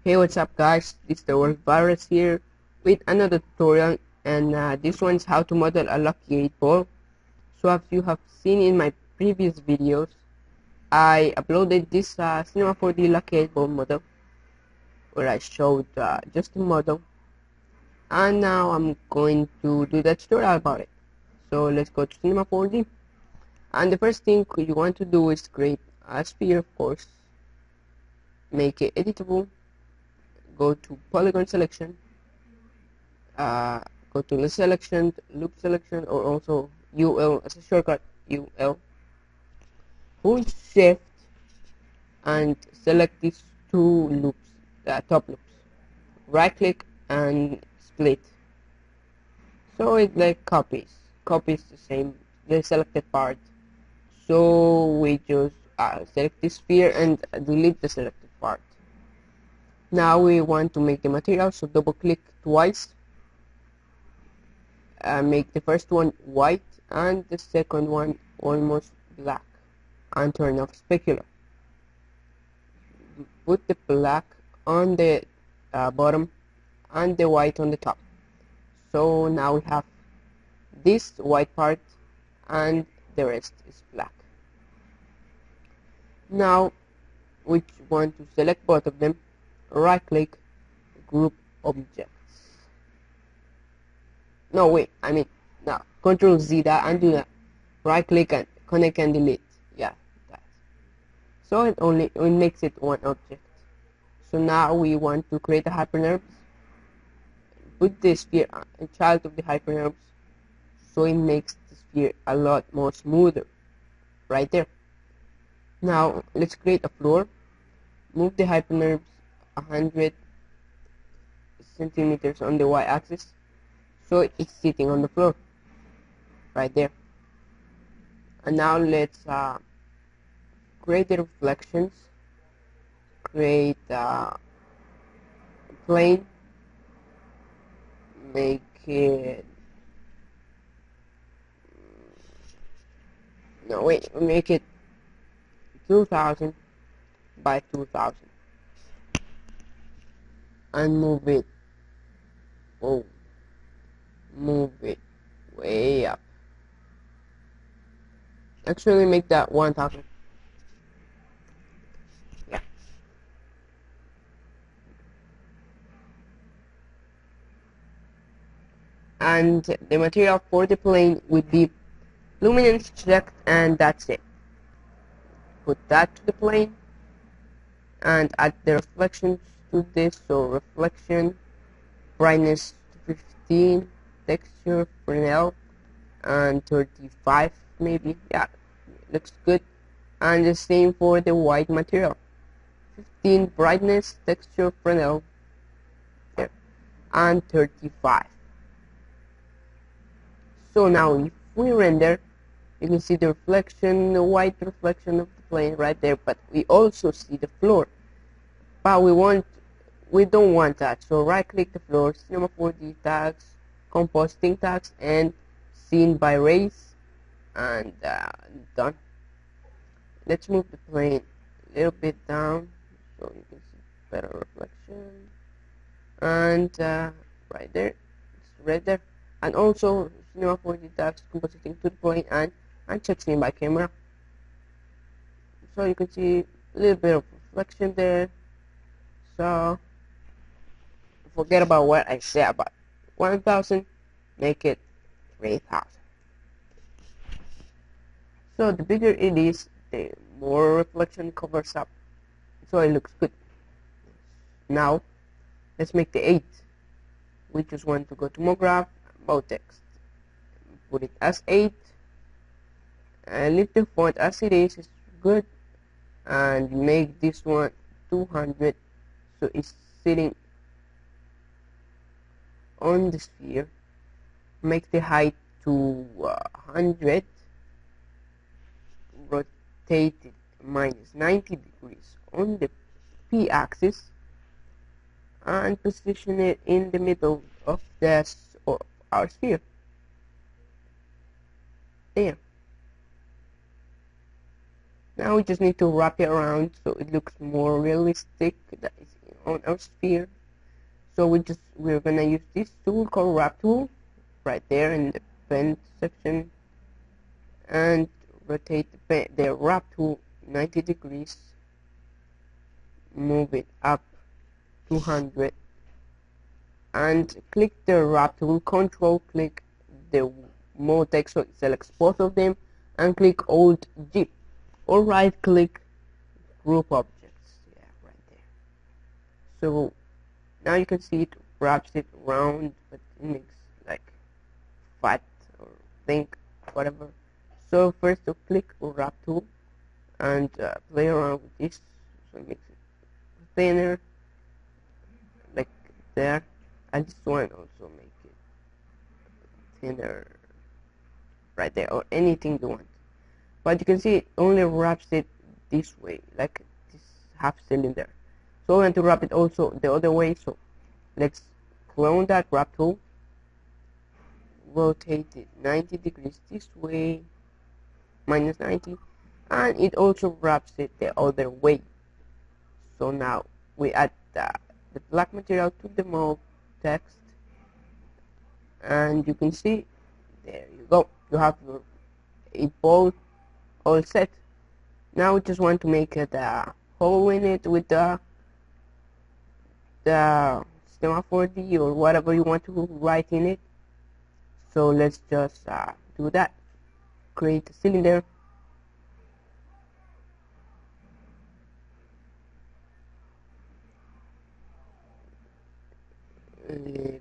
Hey, what's up guys, it's the World Virus here with another tutorial, and this one is how to model a lucky 8 ball. So as you have seen in my previous videos, I uploaded this Cinema 4D lucky 8 ball model where I showed just the model, and now I'm going to do the tutorial about it. So let's go to Cinema 4D, and the first thing you want to do is create a sphere, of course, make it editable, go to polygon selection, uh, go to list selection, loop selection, or also UL as a shortcut, UL. Hold shift and select these two loops, top loops. Right click and split. So it like copies the selected part. So we just select this sphere and delete the selected part. Now we want to make the material, so double click twice. Make the first one white and the second one almost black, and turn off specular. Put the black on the bottom and the white on the top. So now we have this white part and the rest is black. Now we want to select both of them, right click, group objects. No, wait, I mean, now control Z that and do that. Right click and connect and delete. Yeah, that. So it makes it one object. So now we want to create a hypernerve. Put the sphere in child of the hypernerves, so it makes the sphere a lot more smoother. Right there. Now let's create a floor. Move the hypernerves 100 centimeters on the y-axis, so it's sitting on the floor. Right there. And now let's create the reflections. Create a plane. Make it make it 2000 by 2000 and move it way up. Actually make that 1000. Yeah. And the material for the plane would be luminance checked, and that's it. Put that to the plane and add the reflections to this. So reflection, brightness to 15, texture Fresnel and 35 maybe. Yeah, looks good. And the same for the white material. 15 brightness, texture Fresnel there, and 35. So now if we render, you can see the reflection, the white reflection of the plane right there, but we also see the floor. But we don't want that. So right click the floor, Cinema 4D tags, compositing tags, and scene by race, and done. Let's move the plane a little bit down so you can see better reflection. And right there, it's right there. And also Cinema 4D tags, compositing to the plane, and check scene by camera. So you can see a little bit of reflection there. So forget about what I said about 1000, make it 3000. So the bigger it is, the more reflection covers up, so it looks good. Now let's make the 8. We just want to go to MoGraph, about text, put it as 8, and leave the font as it is. It's good, and make this one 200, so it's sitting on the sphere. Make the height to 100, rotate it minus 90 degrees on the p-axis, and position it in the middle of our sphere. There. Now we just need to wrap it around so it looks more realistic. That is on our sphere. So we're gonna use this tool called wrap tool right there in the pen section, and rotate the wrap tool 90 degrees, move it up 200, and click the wrap tool, control click the mode text, so it selects both of them, and click Alt G, or right click group objects, yeah, right there. So now you can see it wraps it round, but it makes like fat or think, whatever. So first to click wrap tool and play around with this, so it makes it thinner, like there, and this one also make it thinner right there, or anything you want. But you can see it only wraps it this way, like this half cylinder. So we want to wrap it also the other way, so let's clone that wrap tool, rotate it 90 degrees this way, minus 90, and it also wraps it the other way. So now we add the black material to the mold text, and you can see, there you go, you have your ball all set. Now we just want to make a hole in it with the Schema 4D or whatever you want to write in it. So let's just do that. Create a cylinder.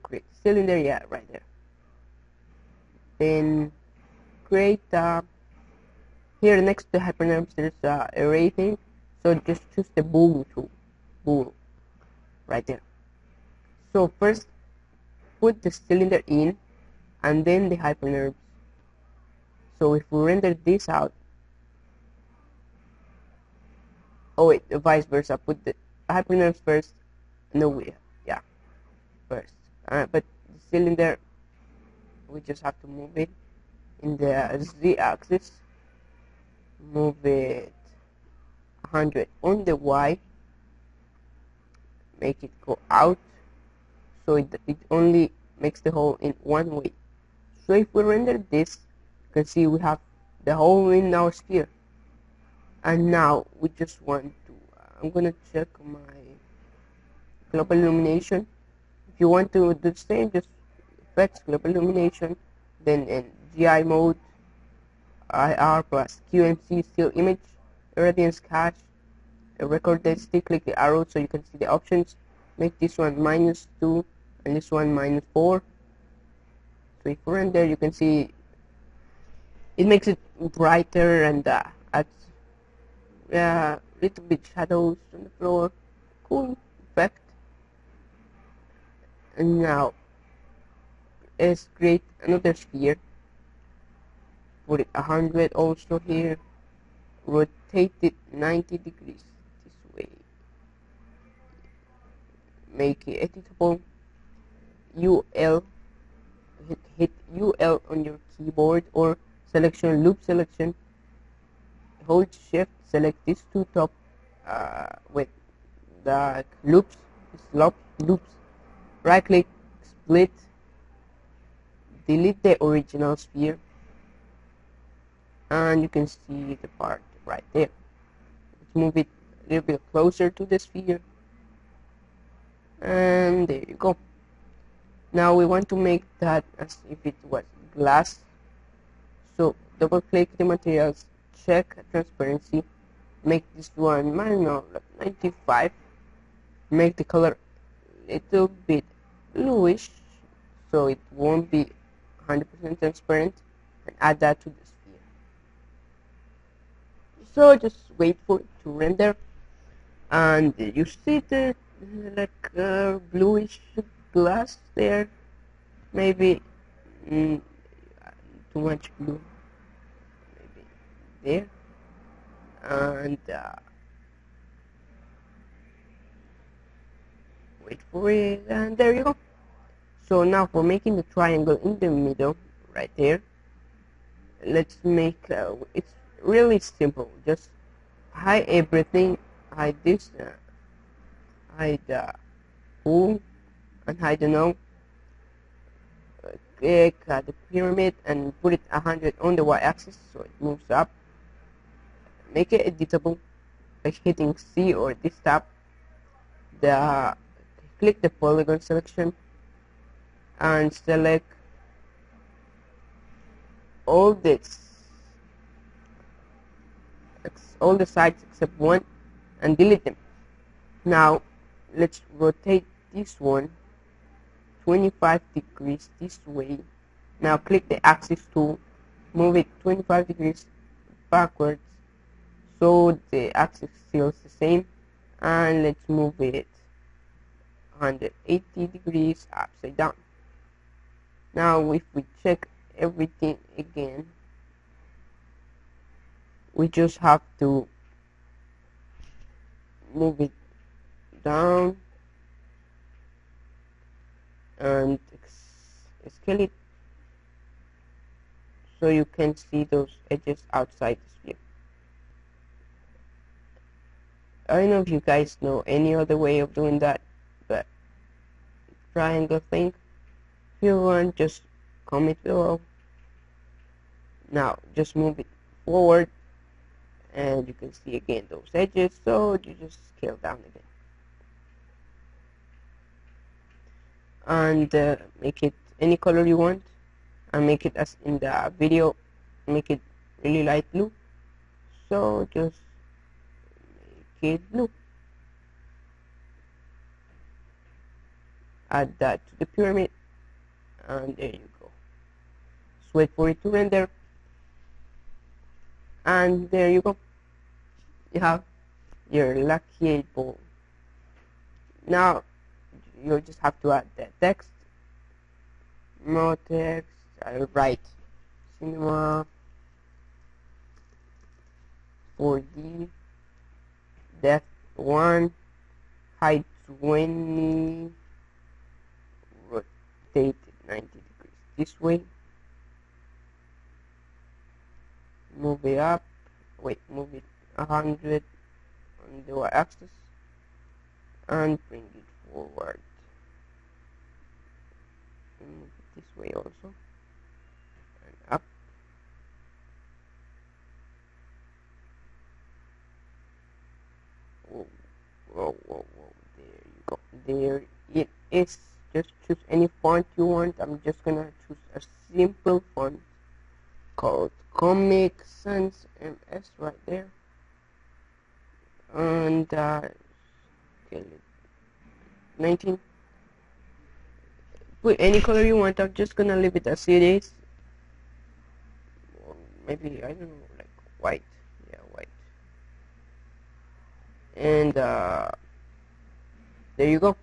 Create cylinder, yeah, right there. Then create here next to hypernerves there's array thing, so just choose the bool tool, bool, right there. So first put the cylinder in and then the hypernerves. So if we render this out, oh wait, vice versa, put the hypernerves first, no, yeah, first, but the cylinder, we just have to move it in the z-axis, move it 100 on the y, make it go out, so it only makes the hole in one way. So if we render this, you can see we have the hole in our sphere. And now we just want to, I'm gonna check my global illumination. If you want to do the same, just effects, global illumination, then in GI mode, IR plus QMC still image, irradiance cache, a record density, click the arrow so you can see the options. Make this one -2 and this one -4. So if we render, you can see it makes it brighter and adds little bit shadows on the floor. Cool effect. And now let's create another sphere. Put it 100 also here. Rotate it 90 degrees this way. Make it editable. UL. Hit UL on your keyboard or selection, loop selection. Hold shift, select these two top with the loops, loops. Right click, split, delete the original sphere, and you can see the part right there. Let's move it a little bit closer to the sphere, and there you go. Now we want to make that as if it was glass, so double click the materials, check transparency, make this one manual 95, make the color a little bit bluish so it won't be 100% transparent, and add that to the sphere. So just wait for it to render, and you see the like bluish glass there, maybe too much blue, maybe there, and wait for it, and there you go. So now for making the triangle in the middle right there, let's make it's really simple. Just hide everything, hide this, hide full, and I don't know, click the pyramid and put it 100 on the y-axis so it moves up. Make it editable by hitting C or this tab. Click the polygon selection and select all the sides except one and delete them. Now let's rotate this one 25 degrees this way. Now click the axis tool, move it 25 degrees backwards so the axis feels the same, and let's move it 180 degrees upside down. Now if we check everything again, we just have to move it down and scale it so you can see those edges outside the sphere. I don't know if you guys know any other way of doing that, but triangle thing, if you want, just comment below. Now just move it forward and you can see again those edges, so you just scale down again and make it any color you want, and make it as in the video, make it really light blue, so just make it blue. Add that to the pyramid and there you go. Just wait for it to render and there you go, you have your lucky 8 ball. Now you just have to add the text, more text. I'll write cinema 4D, depth 1, height 20, rotate 90 degrees this way, move it up, move it 100 on the y-axis and bring it forward, and move it this way also and up. Whoa, there you go, there it is. Just choose any font you want. I'm just gonna choose a simple font called Comic Sans MS right there, and scale it 19. Put any color you want. I'm just gonna leave it as it is, or maybe I don't know, like white. Yeah, white. And there you go.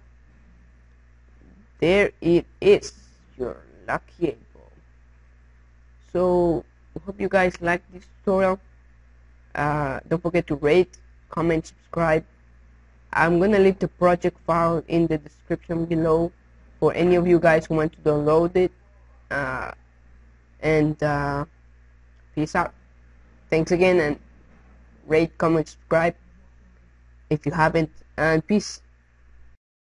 There it is, your lucky 8 ball. So I hope you guys like this tutorial. Don't forget to rate, comment, subscribe. I'm gonna leave the project file in the description below for any of you guys who want to download it. And peace out. Thanks again, and rate, comment, subscribe if you haven't, and peace.